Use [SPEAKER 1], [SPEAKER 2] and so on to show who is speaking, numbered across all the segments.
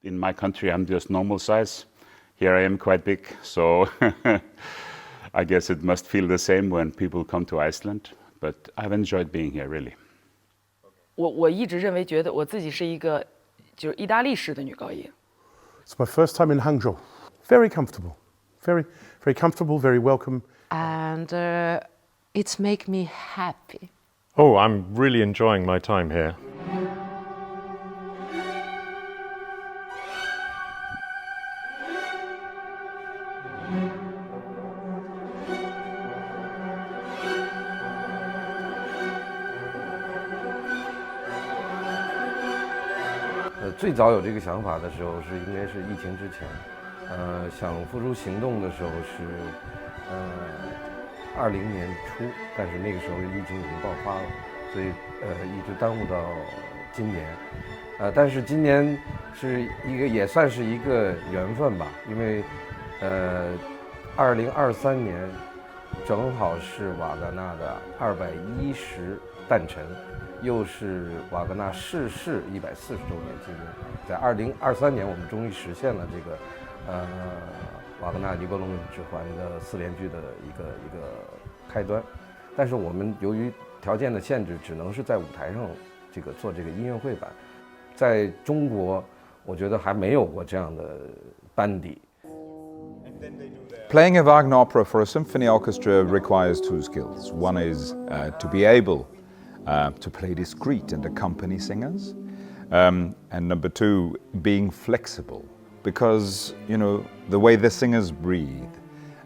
[SPEAKER 1] In my country, I'm just normal size. Here I am quite big, so I guess it must feel the same when people come to Iceland. But I've enjoyed being here, really.
[SPEAKER 2] 我一直认为觉得我自己是一个就是意大利式的女高音。
[SPEAKER 3] It's my first time in Hangzhou. Very comfortable, very comfortable, very welcome.
[SPEAKER 4] And it's make me happy.
[SPEAKER 5] Oh, I'm really enjoying my time here.
[SPEAKER 6] 最早有这个想法的时候应该是疫情之前，想付诸行动的时候是20年初，但是那个时候疫情已经爆发了，所以一直耽误到今年。但是今年是也算是一个缘分吧，因为2023年正好是瓦格纳的210诞辰。 又是瓦格纳逝世140周年纪念，在2023年，我们终于实现了这个瓦格纳《尼伯龙指环》的4连句的一个开端。但是我们由于条件的限制，只能是在舞台上做这个音乐会版。在中国，我觉得还没有过这样的班底。
[SPEAKER 7] Playing a Wagner opera for a symphony orchestra requires two skills. One is to be able to play discreet and accompany singers, and number two, being flexible, because the way the singers breathe,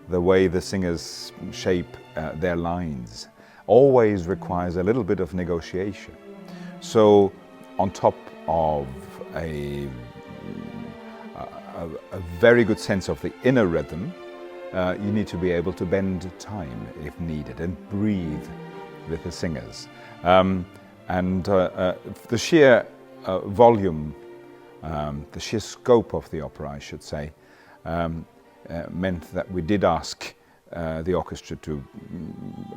[SPEAKER 7] the way the singers shape their lines, always requires a little bit of negotiation. So, on top of a very good sense of the inner rhythm, you need to be able to bend time if needed and breathe with the singers. The sheer volume, the sheer scope of the opera, I should say, meant that we did ask the orchestra to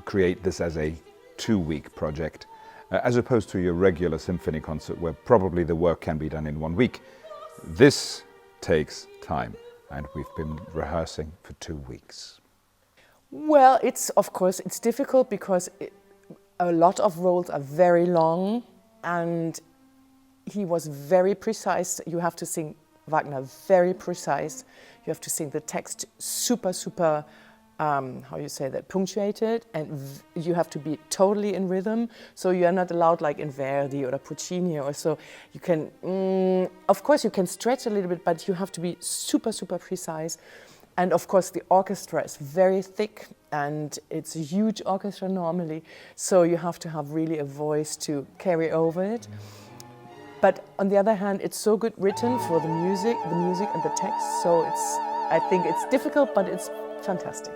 [SPEAKER 7] create this as a 2-week project, as opposed to your regular symphony concert where probably the work can be done in 1 week. This takes time, and we've been rehearsing for 2 weeks.
[SPEAKER 8] Well, of course it's difficult because a lot of roles are very long, and he was very precise. You have to sing Wagner very precise. You have to sing the text super, how you say that, punctuated, and you have to be totally in rhythm. So you are not allowed like in Verdi or Puccini or so. You can, of course you can stretch a little bit, but you have to be super, precise. And of course the orchestra is very thick, and it's a huge orchestra normally, so you have to have really a voice to carry over it. But on the other hand, it's so good written for the music and the text, so I think it's difficult, but it's fantastic.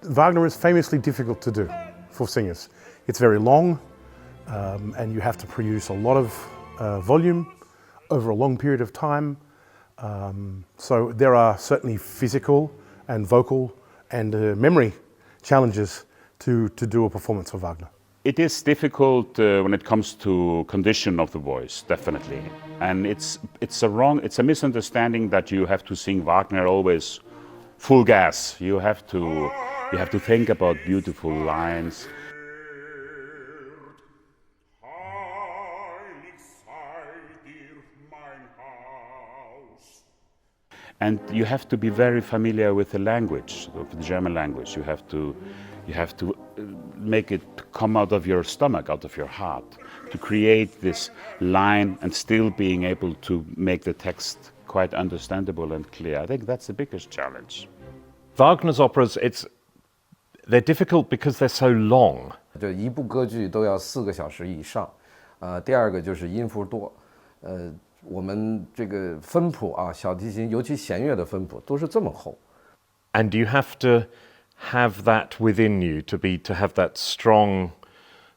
[SPEAKER 3] Wagner is famously difficult to do for singers. It's very long, and you have to produce a lot of volume over a long period of time. So there are certainly physical and vocal and memory challenges to do a performance of Wagner.
[SPEAKER 1] It is difficult when it comes to condition of the voice, definitely. And it's a misunderstanding that you have to sing Wagner always full gas. You have to think about beautiful lines. And you have to be very familiar with the language, of the German language. You have to make it come out of your stomach, out of your heart, to create this line and still being able to make the text quite understandable and clear. I think that's the biggest challenge.
[SPEAKER 5] Wagner's operas, they're difficult because they're so long.
[SPEAKER 6] 就一部歌剧都要4个小时以上，第二个就是音符多，我们这个分谱啊，小提琴尤其弦乐的分谱都是这么厚。
[SPEAKER 5] And you have to have that within you, to have that strong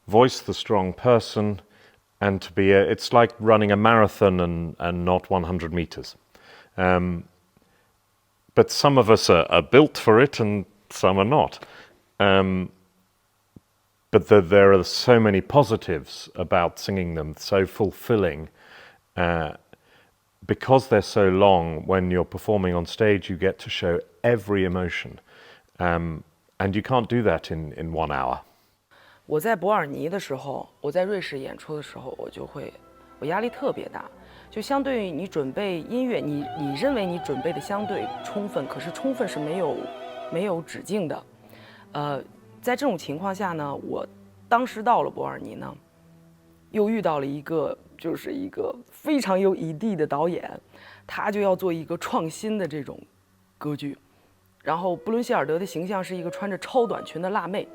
[SPEAKER 5] voice, the strong person, and to be it's like running a marathon and not 100 meters. But some of us are built for it and some are not. But there are so many positives about singing them, so fulfilling. Because they're so long, when you're performing on stage, you get to show every emotion. And you can't do that in 1 hour.
[SPEAKER 2] 我在伯尔尼的时候，我在瑞士演出的时候，我压力特别大。就相对于你准备音乐，你认为你准备的相对充分，可是充分是没有止境的。在这种情况下呢，我当时到了伯尔尼呢，又遇到了一个非常有野地的导演，他就要做一个创新的这种歌剧。然后布伦希尔德的形象是一个穿着超短裙的辣妹。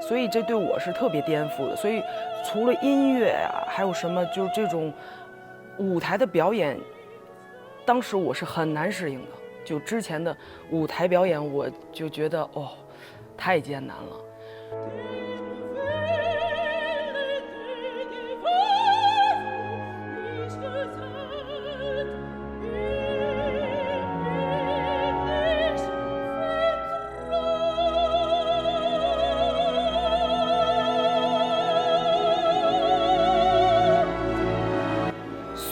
[SPEAKER 2] 所以这对我是特别颠覆的。所以除了音乐啊，还有什么就这种舞台的表演，当时我是很难适应的。就之前的舞台表演，我就觉得太艰难了。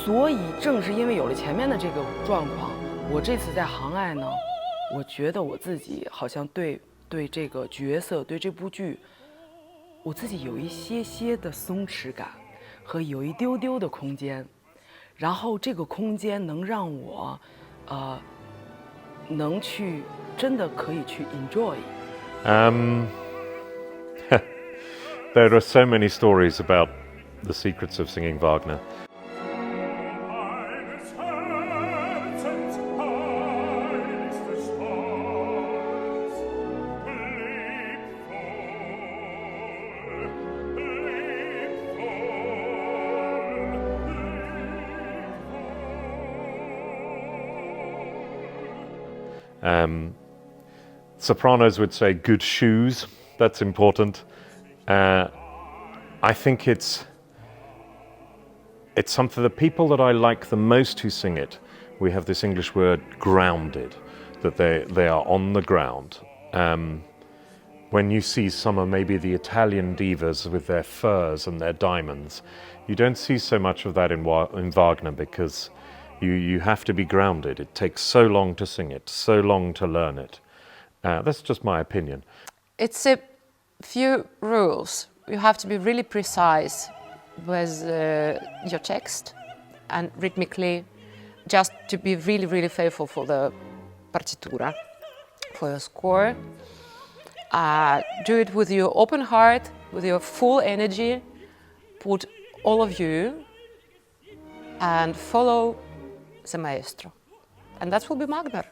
[SPEAKER 2] 所以正是因为有了前面的这个状况，我这次在杭爱呢，我觉得我自己好像对这个角色，对这部剧，我自己有一些的松弛感和有一丢丢的空间，然后这个空间能让我能去真的可以去 enjoy。There
[SPEAKER 5] are so many stories about the secrets of singing Wagner. Sopranos would say good shoes. That's important. I think it's something, the people that I like the most who sing it, we have this English word grounded, that they are on the ground. When you see some of maybe the Italian divas with their furs and their diamonds, you don't see so much of that in Wagner, because you have to be grounded. It takes so long to sing it, so long to learn it. That's just my opinion.
[SPEAKER 4] It's a few rules. You have to be really precise with your text and rhythmically, just to be really, really faithful for the partitura, for your score. Do it with your open heart, with your full energy. Put all of you and follow the maestro. And that will be Wagner.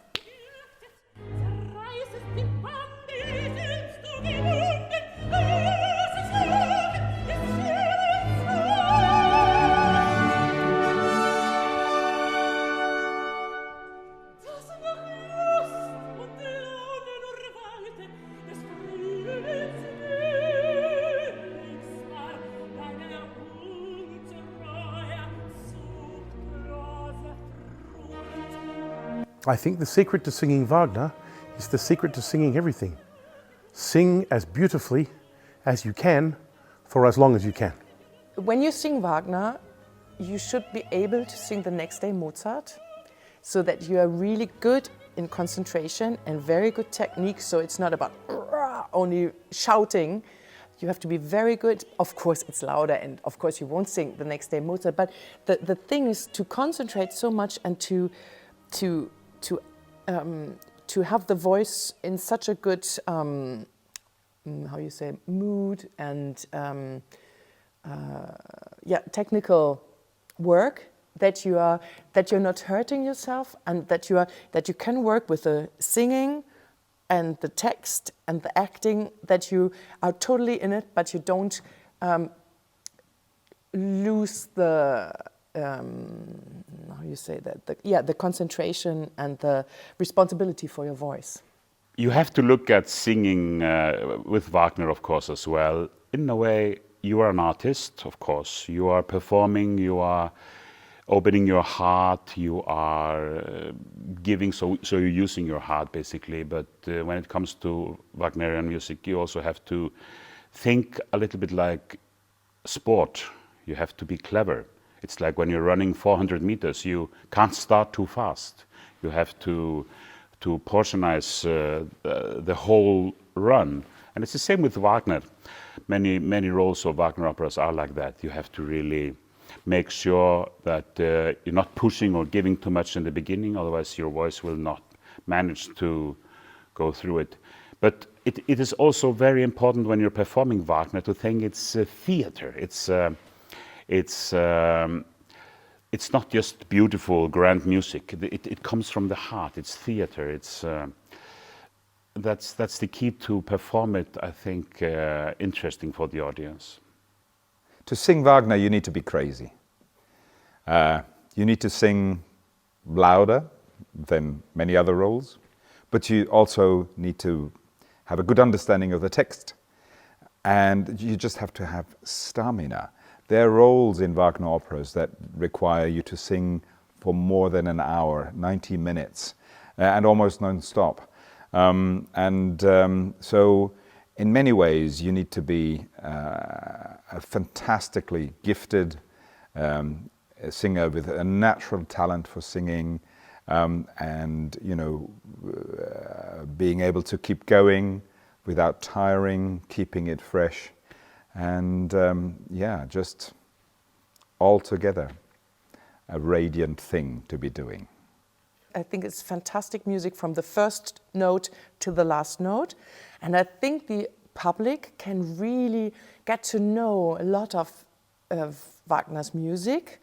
[SPEAKER 3] I think the secret to singing Wagner is the secret to singing everything. Sing as beautifully as you can for as long as you can.
[SPEAKER 8] When you sing Wagner, you should be able to sing the next day Mozart, so that you are really good in concentration and very good technique, so it's not about only shouting. You have to be very good. Of course, it's louder, and of course you won't sing the next day Mozart, but the thing is to concentrate so much and to have the voice in such a good mood and technical work, that you're not hurting yourself, and that you can work with the singing and the text and the acting, that you are totally in it, but you don't lose the the concentration and the responsibility for your voice.
[SPEAKER 1] you have to look at singing with Wagner, of course, as well. In a way, you are an artist, of course. You are performing, you are opening your heart, you are giving, so you're using your heart, basically. But when it comes to Wagnerian music, you also have to think a little bit like sport. You have to be clever. It's like when you're running 400 meters, you can't start too fast. You have to portionize the whole run. And it's the same with Wagner. Many roles of Wagner operas are like that. You have to really make sure that you're not pushing or giving too much in the beginning, otherwise your voice will not manage to go through it. But it is also very important when you're performing Wagner to think it's theater. It's not just beautiful, grand music. It comes from the heart. It's theater. That's the key to perform it, I think, interesting for the audience.
[SPEAKER 7] To sing Wagner, you need to be crazy. You need to sing louder than many other roles, but you also need to have a good understanding of the text, and you just have to have stamina. There are roles in Wagner operas that require you to sing for more than an hour, 90 minutes, and almost non-stop. So in many ways you need to be a fantastically gifted singer with a natural talent for singing, and being able to keep going without tiring, keeping it fresh, and just altogether a radiant thing to be doing.
[SPEAKER 8] I think it's fantastic music from the first note to the last note, and I think the public can really get to know a lot of Wagner's music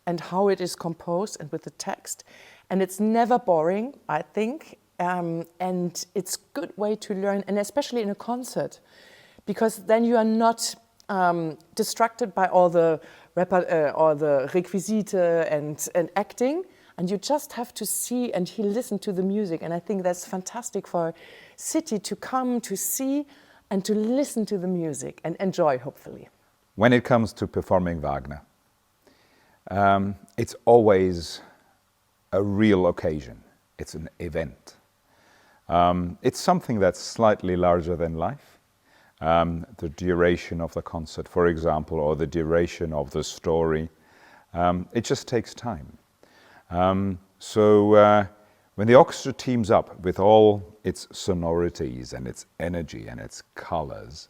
[SPEAKER 8] and how it is composed and with the text, and it's never boring, I think, and it's a good way to learn, and especially in a concert, because then you are not distracted by all the requisite and acting, and you just have to see and listen to the music. And I think that's fantastic for a city to come to see and to listen to the music and enjoy, hopefully.
[SPEAKER 7] When it comes to performing Wagner, it's always a real occasion. It's an event. It's something that's slightly larger than life. The duration of the concert, for example, or the duration of the story, it just takes time. So when the orchestra teams up with all its sonorities and its energy and its colors,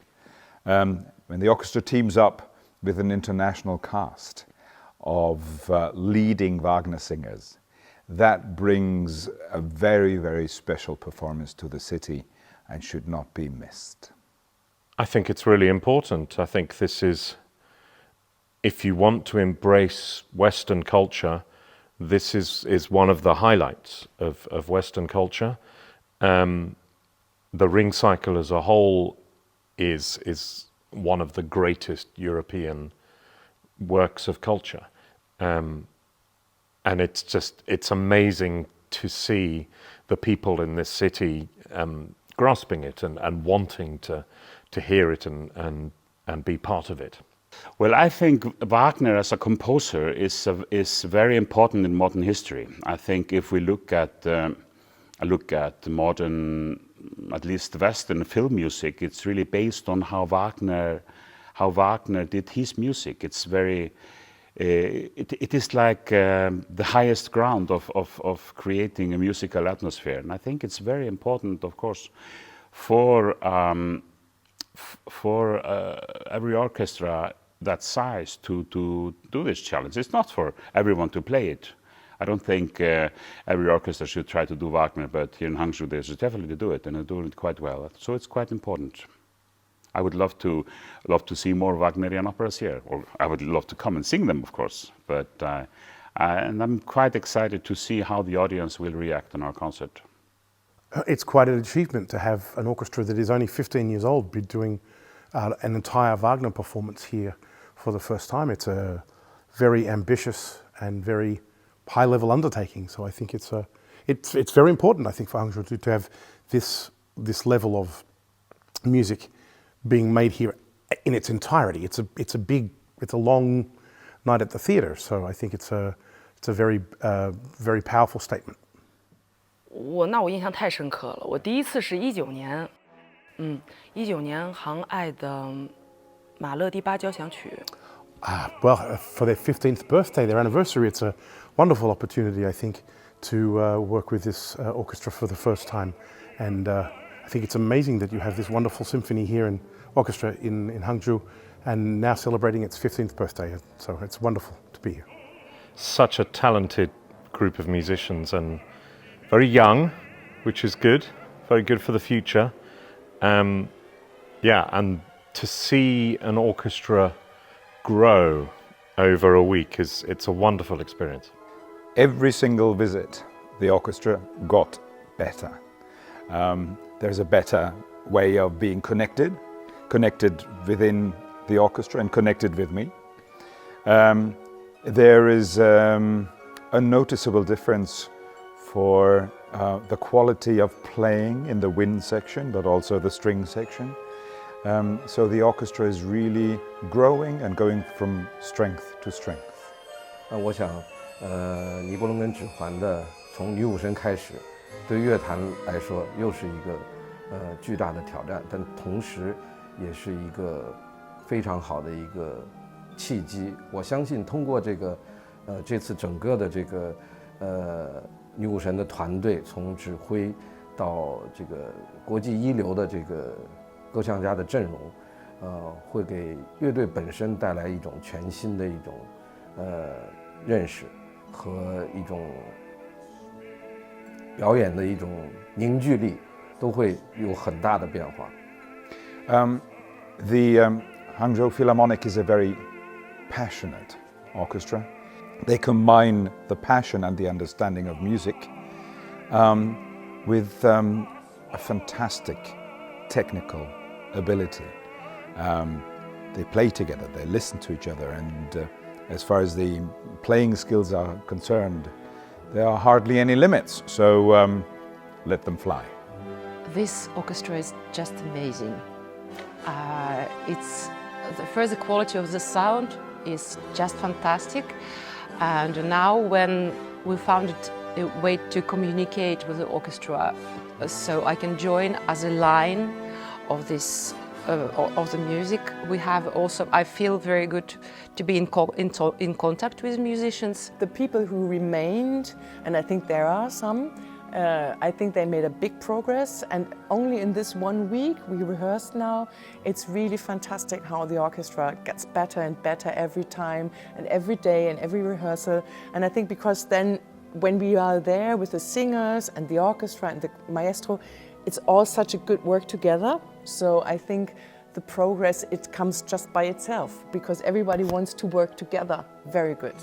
[SPEAKER 7] when the orchestra teams up with an international cast of leading Wagner singers, that brings a very, very special performance to the city and should not be missed.
[SPEAKER 5] I think it's really important. I think this is, if you want to embrace Western culture, this is one of the highlights of Western culture. The Ring Cycle as a whole is one of the greatest European works of culture. And it's amazing to see the people in this city grasping it and wanting to hear it and be part of it.
[SPEAKER 1] Well, I think Wagner as a composer is very important in modern history. I think if we look at modern, at least Western film music, it's really based on how Wagner did his music. It's very, it is like the highest ground of creating a musical atmosphere, and I think it's very important, of course, for every orchestra that size to do this challenge. It's not for everyone to play it. I don't think every orchestra should try to do Wagner, but here in Hangzhou they should definitely do it, and they're doing it quite well. So it's quite important. I would love to see more Wagnerian operas here, or I would love to come and sing them, of course. But and I'm quite excited to see how the audience will react in our concert.
[SPEAKER 3] It's quite an achievement to have an orchestra that is only 15 years old be doing an entire Wagner performance here for the first time. It's a very ambitious and very high-level undertaking. So I think it's very important, I think, for Hangzhou to have this this level of music being made here in its entirety. It's a long night at the theatre, so I think it's a very powerful statement.
[SPEAKER 2] 我印象太深刻了。我第一次是19年，19年杭爱的马勒第8交响曲。
[SPEAKER 3] Well, for their 15th birthday, their anniversary, it's a wonderful opportunity, I think, to work with this orchestra for the first time. And I think it's amazing that you have this wonderful symphony here in orchestra in Hangzhou, and now celebrating its 15th birthday. So it's wonderful to be here.
[SPEAKER 5] Such a talented group of musicians and very young, which is good, very good for the future. Yeah, and to see an orchestra grow over a week it's a wonderful experience.
[SPEAKER 7] Every single visit, the orchestra got better. There's a better way of being connected within the orchestra and connected with me. There is a noticeable difference for the quality of playing in the wind section, but also the string section. So the orchestra is really growing and going from strength to strength.
[SPEAKER 6] 我想，尼伯龙根指环的从女武神开始，对乐坛来说又是一个巨大的挑战，但同时也是一个非常好的一个契机。我相信通过这次整个的这个女武神的团队，从指挥到这个国际一流的这个歌唱家的阵容，会给乐队本身带来一种全新的一种认识和一种表演的一种凝聚力，都会有很大的变化。
[SPEAKER 7] The Hangzhou Philharmonic is a very passionate orchestra. They combine the passion and the understanding of music with a fantastic technical ability. They play together, they listen to each other, and as far as the playing skills are concerned, there are hardly any limits, so let them fly.
[SPEAKER 4] This orchestra is just amazing. The quality of the sound is just fantastic, and now when we found it a way to communicate with the orchestra, so I can join as a line of this of the music. We have also, I feel very good to be in contact with musicians.
[SPEAKER 8] The people who remained, and I think there are some, I think they made a big progress, and only in this 1 week we rehearsed now. It's really fantastic how the orchestra gets better and better every time and every day and every rehearsal. And I think because then when we are there with the singers and the orchestra and the maestro, it's all such a good work together. So I think the progress, it comes just by itself because everybody wants to work together. Very good.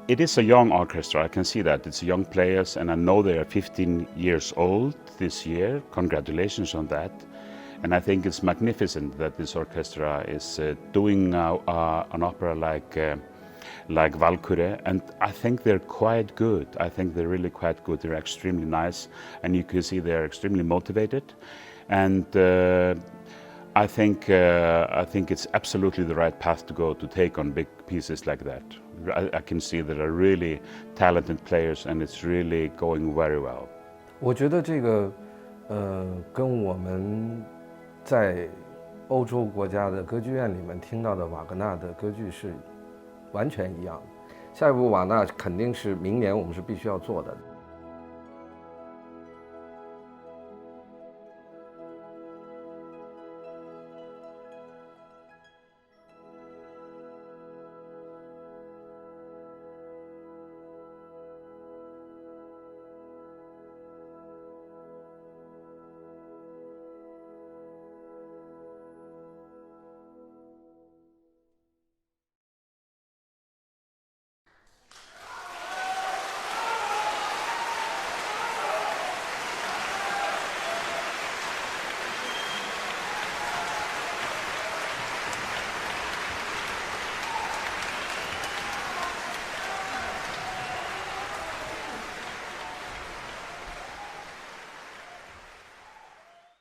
[SPEAKER 1] It is a young orchestra, I can see that. It's young players, and I know they are 15 years old this year. Congratulations on that. And I think it's magnificent that this orchestra is doing now an opera like Valkyrie, and I think they're quite good. I think they're really quite good. They're extremely nice, and you can see they're extremely motivated. And I think it's absolutely the right path to go to take on big pieces like that. I can see there are really talented players, and it's really going very well.
[SPEAKER 6] 我觉得这个跟我们在欧洲国家的歌剧院里面听到的瓦格纳的歌剧是完全一样的。下一部瓦纳肯定是明年我们是必须要做的。